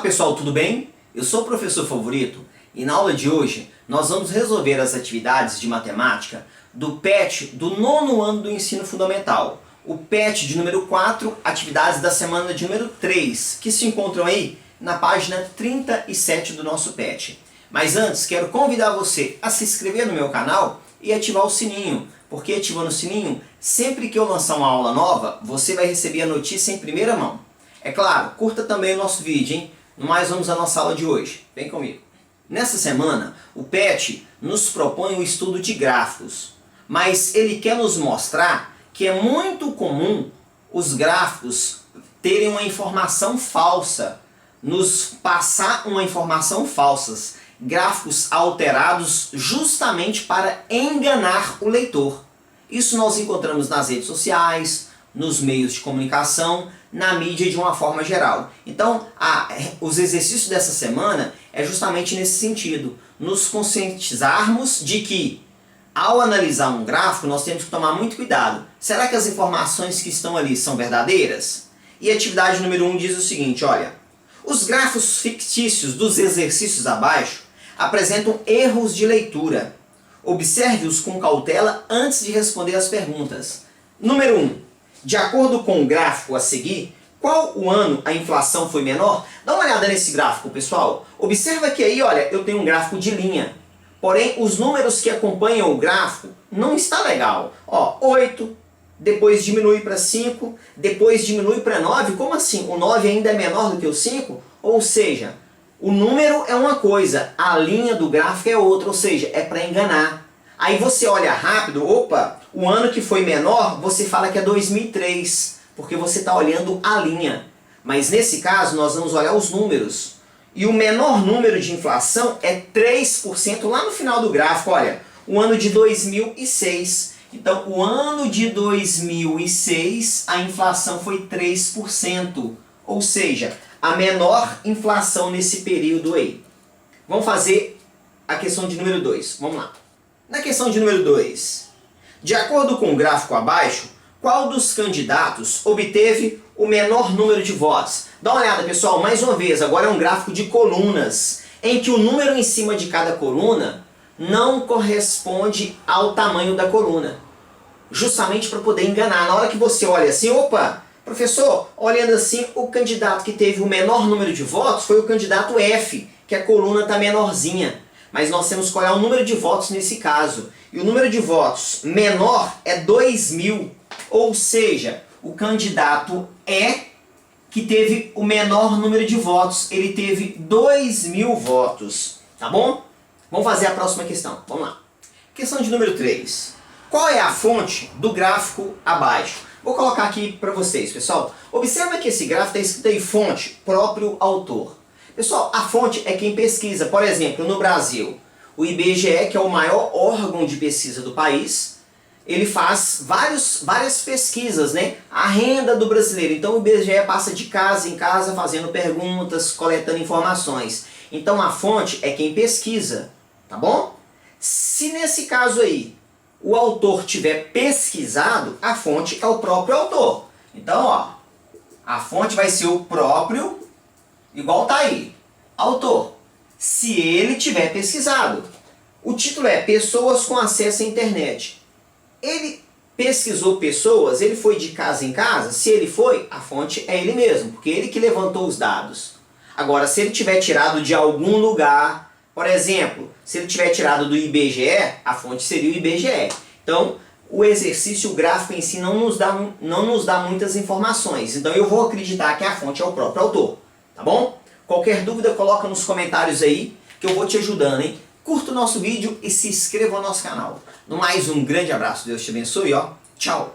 pessoal, tudo bem? Eu sou o professor Favorito e na aula de hoje nós vamos resolver as atividades de matemática do PET do nono ano do ensino fundamental. O PET de número 4, atividades da semana de número 3, que se encontram aí na página 37 do nosso PET. Mas antes, quero convidar você a se inscrever no meu canal e ativar o sininho, porque ativando o sininho, sempre que eu lançar uma aula nova, você vai receber a notícia em primeira mão. É claro, curta também o nosso vídeo, hein? No mais, vamos à nossa aula de hoje. Vem comigo. Nessa semana, o PET nos propõe o estudo de gráficos, mas ele quer nos mostrar que é muito comum os gráficos terem uma informação falsa, nos passar uma informação falsa, gráficos alterados justamente para enganar o leitor. Isso nós encontramos nas redes sociais, nos meios de comunicação, na mídia de uma forma geral. Então, os exercícios dessa semana é justamente nesse sentido, nos conscientizarmos de que, ao analisar um gráfico, nós temos que tomar muito cuidado. Será que as informações que estão ali são verdadeiras? E a atividade número 1 diz o seguinte, olha, os gráficos fictícios dos exercícios abaixo apresentam erros de leitura. Observe-os com cautela antes de responder as perguntas. Número 1. De acordo com o gráfico a seguir, qual o ano a inflação foi menor? Dá uma olhada nesse gráfico, pessoal. Observa que aí, olha, eu tenho um gráfico de linha. Porém, os números que acompanham o gráfico não está legal. Ó, 8, depois diminui para 5, depois diminui para 9. Como assim? O 9 ainda é menor do que o 5? Ou seja, o número é uma coisa, a linha do gráfico é outra, ou seja, é para enganar. Aí você olha rápido, opa, o ano que foi menor, você fala que é 2003, porque você está olhando a linha. Mas nesse caso, nós vamos olhar os números. E o menor número de inflação é 3% lá no final do gráfico, olha, o ano de 2006. Então, o ano de 2006, a inflação foi 3%, ou seja, a menor inflação nesse período aí. Vamos fazer a questão de número 2, vamos lá. Na questão de número 2, de acordo com o gráfico abaixo, qual dos candidatos obteve o menor número de votos? Dá uma olhada, pessoal, mais uma vez, agora é um gráfico de colunas, em que o número em cima de cada coluna não corresponde ao tamanho da coluna. Justamente para poder enganar. Na hora que você olha assim, opa, professor, olhando assim, o candidato que teve o menor número de votos foi o candidato F, que a coluna está menorzinha. Mas nós temos que olhar o número de votos nesse caso. E o número de votos menor é 2.000. Ou seja, o candidato E, que teve o menor número de votos, ele teve 2.000 votos. Tá bom? Vamos fazer a próxima questão. Vamos lá. Questão de número 3. Qual é a fonte do gráfico abaixo? Vou colocar aqui para vocês, pessoal. Observa que esse gráfico está escrito aí, fonte, próprio autor. Pessoal, a fonte é quem pesquisa. Por exemplo, no Brasil, o IBGE, que é o maior órgão de pesquisa do país, ele faz várias pesquisas, né? A renda do brasileiro. Então o IBGE passa de casa em casa fazendo perguntas, coletando informações. Então a fonte é quem pesquisa, tá bom? Se nesse caso aí o autor tiver pesquisado, a fonte é o próprio autor. Então, ó, a fonte vai ser o próprio, igual tá aí, autor, se ele tiver pesquisado. O título é Pessoas com acesso à internet. Ele pesquisou pessoas, ele foi de casa em casa, se ele foi, a fonte é ele mesmo, porque ele que levantou os dados. Agora, se ele tiver tirado de algum lugar, por exemplo, se ele tiver tirado do IBGE, a fonte seria o IBGE. Então, o exercício, o gráfico em si não nos dá muitas informações. Então eu vou acreditar que a fonte é o próprio autor. Tá bom? Qualquer dúvida, coloca nos comentários aí, que eu vou te ajudando, hein? Curta o nosso vídeo e se inscreva no nosso canal. No mais, um grande abraço. Deus te abençoe, ó. Tchau!